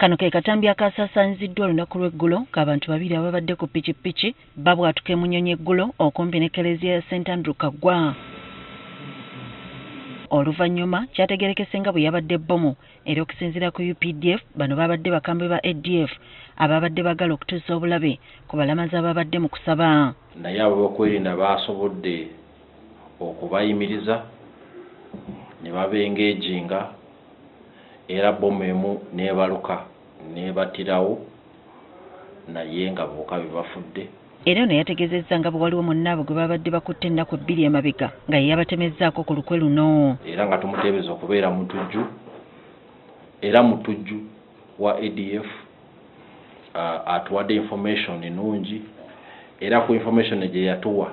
Kano ke katambi akasaasaanyiziddwa olunaku lw'eggulo k'abantu babiri ababadde ku pikipiki babwatuka emunyonyi eggulo okumpi ne Eklezia ya St. Andrew Kaggwa. Oluvannyuma kyategeerekese nga bwe yabadde bbomu era okusinziira ku UPDF bano babadde bakambwe ba ADF ababadde bagala okutuusa obulabe ku balamazi ababadde mu kusaba. Naye ab'okwerinda baasobodde okubayimiriza ne babengeejinga era bbomu emu n'ebaluka n'ebatirawo naye nga bokka bebafudde. Era ono yategeezezza nga bwe waliwo munnaabwe gwe babadde bakutte ennaku 2 emabega nga ye yabatemezzaako ku lukwe luno. Era nga tumuteebeza okubeera mutujju era mutujju wa ADF atuwadde information ennungi era ku information gye yatuwa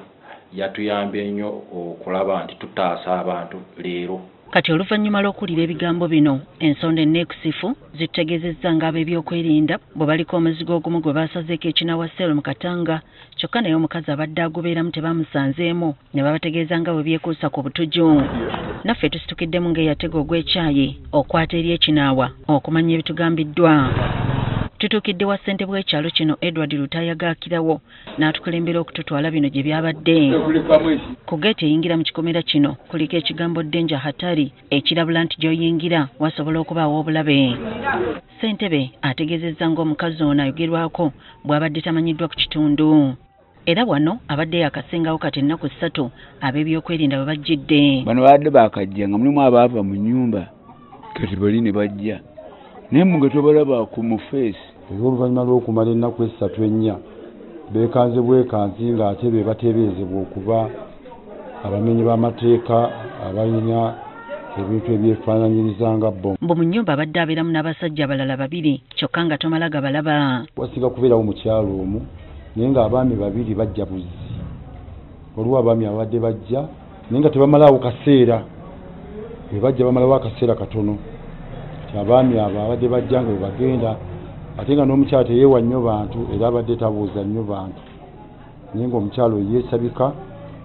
yatuyambye nnyo okulaba nti tutaasa abantu leero. Kati oluvannyuma lw'okuwulira ebigambo bino ensonda enneekusifu zitutegeezezza nga ab'ebyokwerinda bwe baliko omuzigo ogumu gwe baasazeeko ekinawa Sero mu Katanga kyokka naye omukazi abadde agubeeramu tebamusanzeemu ne babategeeza nga bwe byekuusa ku butujju. Naffe tusitukiddemu ng'eyatega ogw'ekyayi okwata eri ekinaawa okumanya ebitugambiddwa. Tutuukidde wa ssentebe w'ekyalo kino Edward Lutayaga Akirawo n'atukulembera okututwala bino gye byabadde. Ku geeti eyingira mu kikomera kino kuliko ekigambo Danger Hatari ekirabula nti gy'oyingira wasobola okubaawo obulabe. Ssentebe ategeezezza ng'omukazi ono ayogerwako bw'abadde tamanyiddwa ku kitundu. Era wano abadde yakasengawo kati ennaku 3 ab'ebyokwerinda bwe bajjidde. Bano babadde baakajja nga mulimu abaava mu nnyumba kati bali ne bajja. Naye muge tobalabaako mu feesi. Oluvannyuma lw'okumala ennaku 3-4 beekanze bwekanzi ng'ate be bateeberezebwa okuba abamenyi b'amateeka abalina ebintu ebyefaanaanyiriza nga bbo. Mbu mu nnyumba abadde abeeramu n'abasajja abalala 2 kyokka nga tomala gabalaba. Wasiga kubeerawo mu kyalo omwo naye ng'abaami 2 bajja buzzi. Waliwo abaami abadde bajja naye nga tebamalaawo kaseera. Bwe bajja bamalawo akaseera katono. Abaami abo abadde bajja nga bwe bagenda ate nga n'omukyala teyeewa nnyo bantu era abadde tabuuza nnyo bantu naye ng'omukyalo yeesabika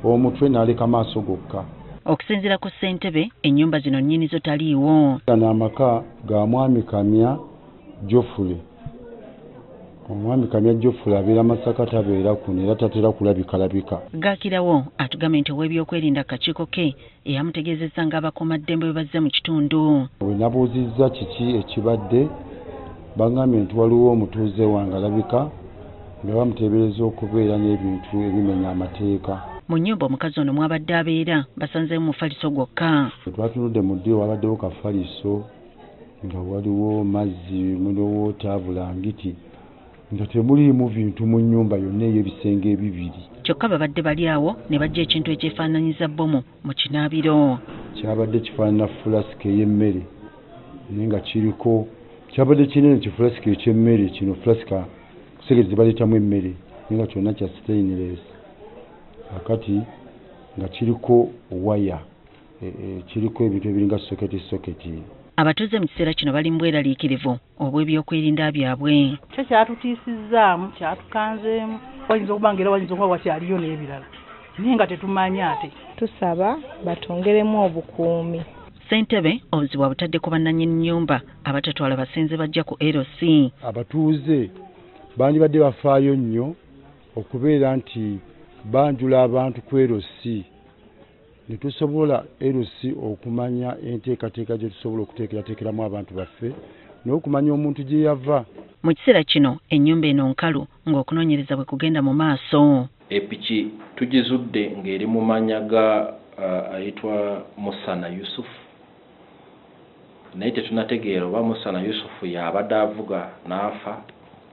omutwe n'aleka maaso gokka. Okusinziira ku ssentebe ennyumba zino nnyini zo taliiwo. N'amaka ga mwami Kamya Jofule. Omwami Kamya Jofule abeera Masaka tabeera kuno era tatera kulabikalabika. Gaakirawo atugambye nti ow'ebyokwerinda akakiiko ke eyamutegeezezza ng'abakuumaddembe bwe bazze mu kitundu. Bwe nabuuzizza kiki ekibadde bagambye nti waliwo omutuuze wange alabika nga bamuteebereza okubeera n'ebintu ebimenya amateeka. Mu nnyumba omukazi ono mwabadde abeera basanzeemu mufaliso gwokka. Twatunudde mu ddiro wabaddewo kafaliso nga waliwo mazzi muliwo taabulangiti nga temuliimu bintu mu nnyumba yonna ey'ebisenge 2. Kyokka babadde bali awo ne bajja ekintu ekyefaananyiza bbomu mu kinaabiro. Kyabadde kifaanana fulasika ey'emmere naye nga kiriko kyabadde kinene kifulasika eky'emmere kino fulasika kusegezi baleetamu emmere naye nga kyonna kya stainless akati nga kiriko waya kiriko ebintu ebiringa soketi. Abatuuze mu kiseera kino bali mu bweraliikirivu obw'ebyokwerinda byabwe. Kyo kyatutiisizzaamu kyatukanzeemu wayinza okuba ng'era wayinza okuba wakyaliyo n'ebirala naye nga tetumanya ate. Tusaba batongeremu obukuumi. Ssentebe obuzibu abutadde ku bannannyini nnyumba abatatwala basenze bajja ku LC. Abatuuze bandibadde bafaayo nnyo okubeera nti banjula abantu ku LC ne tusobola LC okumanya enteekateeka gye tusobola okuteekerateekeramu abantu baffe n'okumanya omuntu gye yava. Mu kiseera kino ennyumba eno nkalu ng'okunoonyereza bwe kugenda mu maaso. Epiki tugizudde ng'eri mu mannya ga ayitwa Musana Yusuf naye tetunategeera oba Musana Yusuf y'abadde avuga n'afa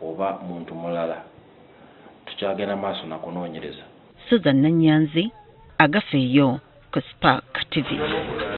oba muntu mulala. Tukyagenda maaso na kunoonyereza. Susan Nanyanzi agafeeyo ku Spark TV.